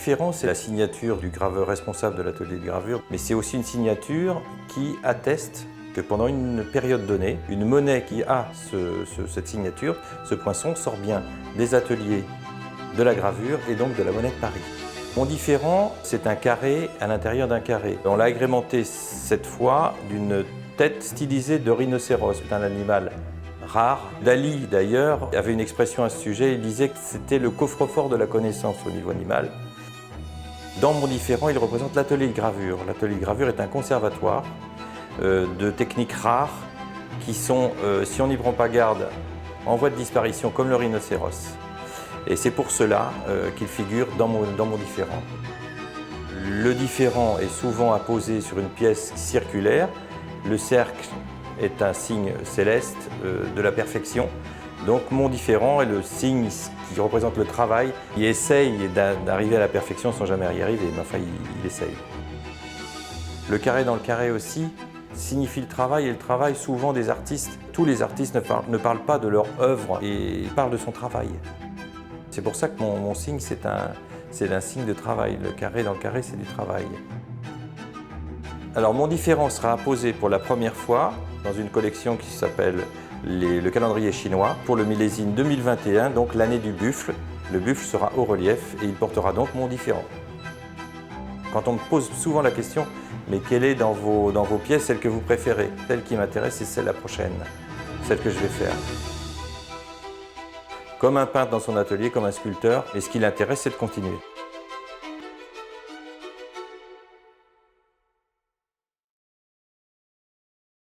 différent, c'est la signature du graveur responsable de l'atelier de gravure, mais c'est aussi une signature qui atteste que pendant une période donnée, une monnaie qui a cette signature, ce poinçon, sort bien des ateliers de la gravure et donc de la monnaie de Paris. Mon différent, c'est un carré à l'intérieur d'un carré. On l'a agrémenté cette fois d'une tête stylisée de rhinocéros. C'est un animal rare. Dali, d'ailleurs, avait une expression à ce sujet. Il disait que c'était le coffre-fort de la connaissance au niveau animal. Dans mon différent, il représente l'atelier de gravure. L'atelier de gravure est un conservatoire de techniques rares qui sont, si on n'y prend pas garde, en voie de disparition, comme le rhinocéros. Et c'est pour cela qu'il figure dans mon différent. Le différent est souvent apposé sur une pièce circulaire. Le cercle est un signe céleste de la perfection. Donc mon différent est le signe qui représente le travail. Il essaye d'arriver à la perfection sans jamais y arriver, mais enfin il essaye. Le carré dans le carré aussi signifie le travail, et le travail souvent des artistes. Tous les artistes ne parlent pas de leur œuvre, et parlent de son travail. C'est pour ça que mon signe, c'est un signe de travail. Le carré dans le carré, c'est du travail. Alors mon différent sera apposé pour la première fois dans une collection qui s'appelle le calendrier chinois pour le millésime 2021, donc l'année du buffle. Le buffle sera haut relief et il portera donc mon différent. Quand on me pose souvent la question, mais quelle est dans vos pièces celle que vous préférez? Celle qui m'intéresse, c'est celle la prochaine, celle que je vais faire. Comme un peintre dans son atelier, comme un sculpteur, et ce qui l'intéresse, c'est de continuer.